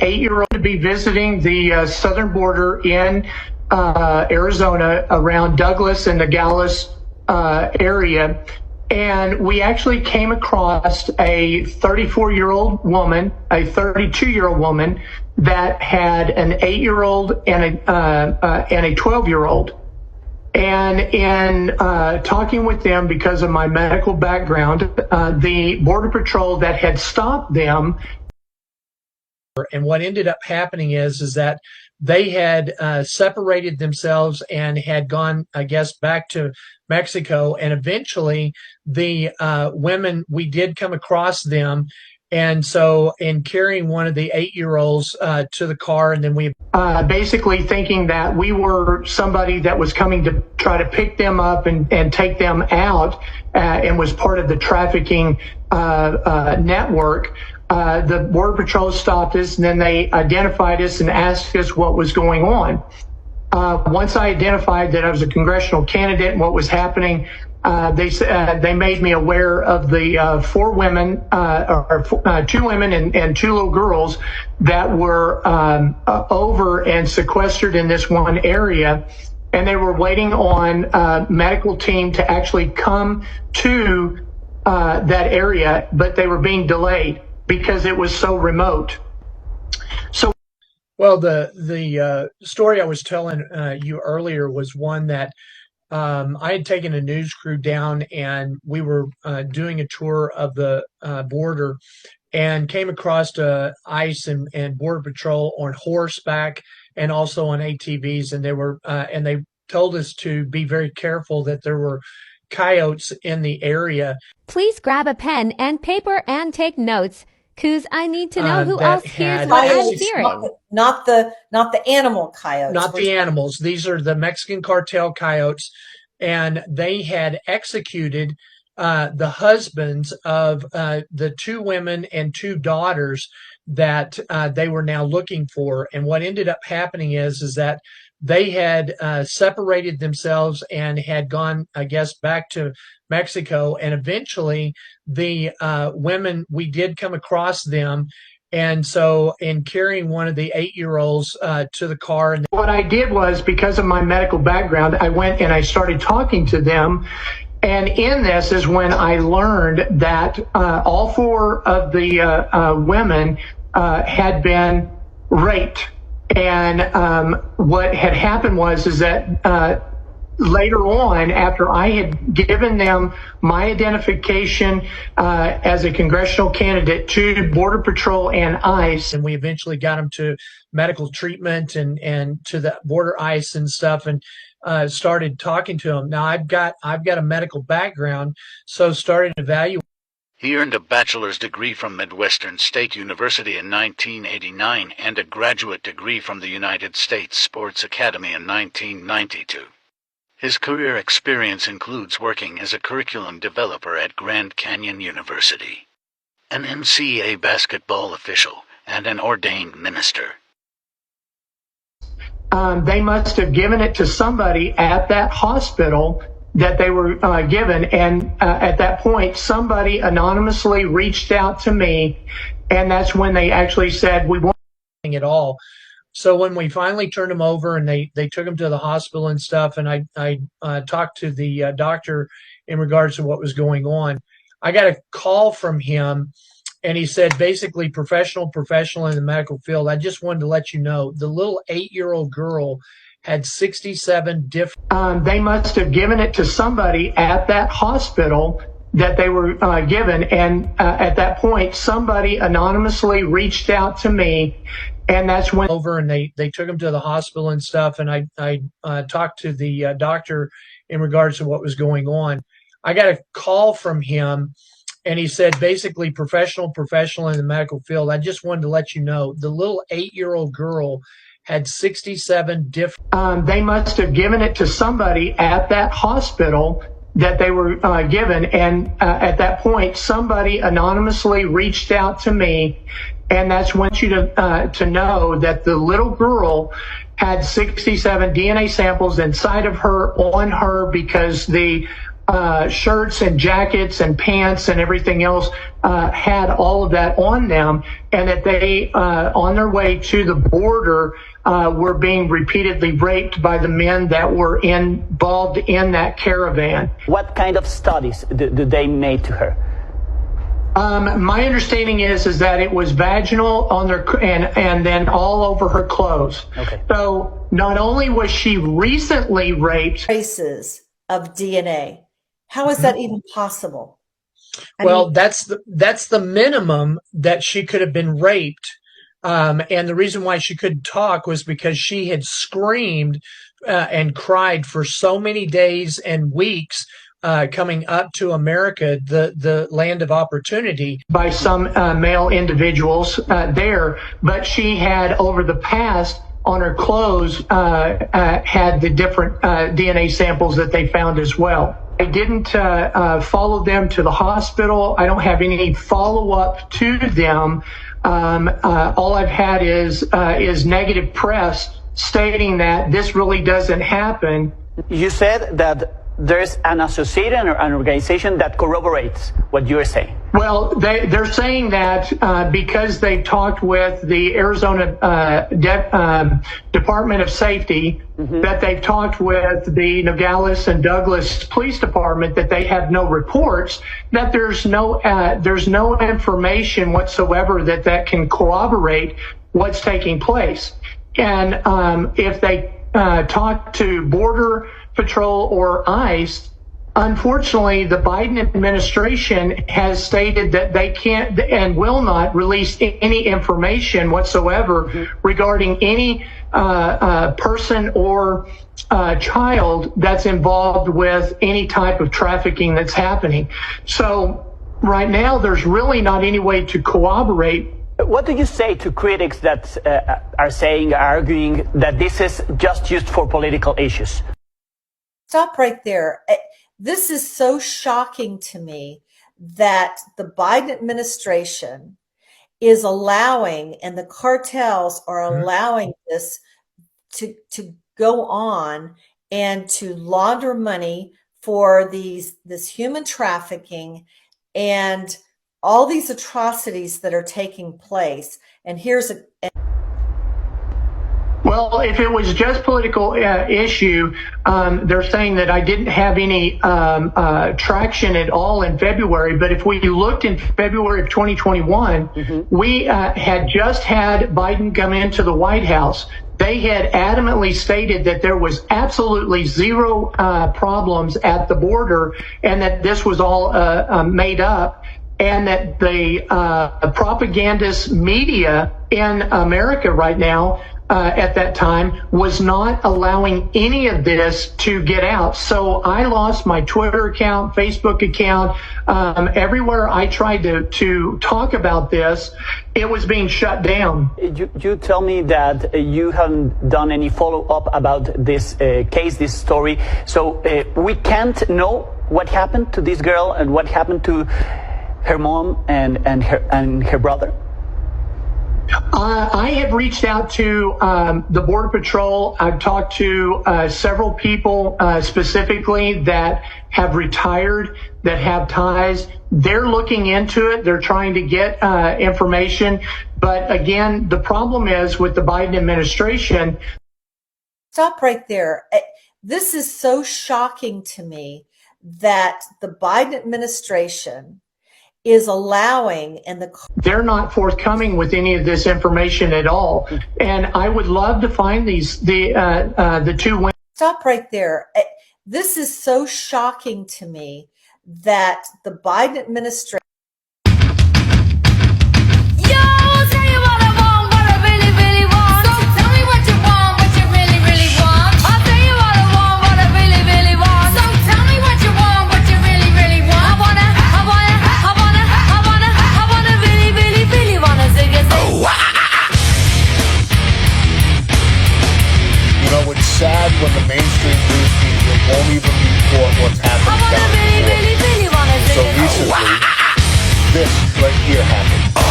8-year-old to be visiting the southern border in Arizona around Douglas and the Dallas area. And we actually came across a 34-year-old woman, a 32-year-old woman that had an 8-year-old and a 12-year-old. And in talking with them, because of my medical background, the Border Patrol that had stopped them. And what ended up happening is that they had separated themselves and had gone, I guess, back to Mexico. And eventually the women, we did come across them. And so in carrying one of the 8-year-olds to the car, and then we basically thinking that we were somebody that was coming to try to pick them up and take them out and was part of the trafficking network. The Border Patrol stopped us, and then they identified us and asked us what was going on. Once I identified that I was a congressional candidate and what was happening, they made me aware of the 4 women, or 2 women and 2 little girls that were over and sequestered in this one area, and they were waiting on a medical team to actually come to that area, but they were being delayed because it was so remote. So, well, the story I was telling you earlier was one that I had taken a news crew down, and we were doing a tour of the border, and came across ICE and Border Patrol on horseback and also on ATVs, and they were and they told us to be very careful that there were coyotes in the area. Please grab a pen and paper and take notes, because I need to know who else hears what I'm hearing. Not the animal coyotes. Not the animals. These are the Mexican cartel coyotes, and they had executed the husbands of the 2 women and 2 daughters that they were now looking for. And what ended up happening is that they had separated themselves and had gone, I guess, back to Mexico. And eventually the women, we did come across them. And so in carrying one of the 8-year-olds to the car. And what I did was, because of my medical background, I went and I started talking to them. And in this is when I learned that all 4 of the women had been raped. And what had happened was that later on, after I had given them my identification as a congressional candidate to Border Patrol and ICE, and we eventually got them to medical treatment and to the border ICE and stuff, and started talking to them. Now I've got a medical background, so started evaluating. He earned a bachelor's degree from Midwestern State University in 1989 and a graduate degree from the United States Sports Academy in 1992. His career experience includes working as a curriculum developer at Grand Canyon University, an NCAA basketball official, and an ordained minister. They must have given it to somebody at that hospital that they were given, and at that point somebody anonymously reached out to me, and that's when they actually said, we won't do anything at all. So when we finally turned him over and they took him to the hospital and stuff, and I talked to the doctor in regards to what was going on, I got a call from him, and he said, basically, professional in the medical field, I just wanted to let you know the little 8-year-old girl had 67 different. They must have given it to somebody at that hospital that they were given, and at that point somebody anonymously reached out to me, and that's when over and they took him to the hospital and stuff, and I talked to the doctor in regards to what was going on. I got a call from him, and he said, basically, professional in the medical field, I just wanted to let you know the little 8-year-old girl had 67 different. They must have given it to somebody at that hospital that they were given, and at that point somebody anonymously reached out to me, and that's when you to know that the little girl had 67 DNA samples inside of her, on her, because the shirts and jackets and pants and everything else had all of that on them, and that they, on their way to the border, were being repeatedly raped by the men that were involved in that caravan. What kind of studies did they make to her? My understanding is that it was vaginal on their and then all over her clothes. Okay. So not only was she recently raped, traces of DNA. How is that even possible? Well, that's the minimum that she could have been raped. And the reason why she couldn't talk was because she had screamed and cried for so many days and weeks coming up to America, the land of opportunity, by some male individuals there. But she had, over the past, on her clothes, had the different DNA samples that they found as well. I didn't follow them to the hospital. I don't have any follow-up to them. All I've had is negative press stating that this really doesn't happen. You said that there's an association or an organization that corroborates what you're saying. Well, they're saying that because they talked with the Arizona Department of Safety, that they've talked with the Nogales and Douglas Police Department, that they have no reports, that there's no information whatsoever that can corroborate what's taking place. And if they talk to Border Patrol or ICE, unfortunately, the Biden administration has stated that they can't and will not release any information whatsoever regarding any person or child that's involved with any type of trafficking that's happening. So right now, there's really not any way to corroborate. What do you say to critics that are arguing that this is just used for political issues? Stop right there. This is so shocking to me that the Biden administration is allowing, and the cartels are allowing this to go on and to launder money for this human trafficking and all these atrocities that are taking place. And here's well, if it was just political issue, they're saying that I didn't have any traction at all in February. But if we looked in February of 2021, we had just had Biden come into the White House. They had adamantly stated that there was absolutely zero problems at the border, and that this was all made up, and that the propagandist media in America right now at that time was not allowing any of this to get out. So I lost my Twitter account, Facebook account, everywhere I tried to talk about this, it was being shut down. You tell me that you haven't done any follow-up about this case, this story. So we can't know what happened to this girl and what happened to her mom and her brother? I have reached out to the Border Patrol. I've talked to several people specifically that have retired, that have ties. They're looking into it. They're trying to get information. But again, the problem is with the Biden administration. Stop right there. This is so shocking to me that the Biden administration is allowing, and they're not forthcoming with any of this information at all. And I would love to find the two women. Stop right there. This is so shocking to me that the Biden administration. Sad when the mainstream news media won't even report what's happening down in Florida. So recently, this right here happened.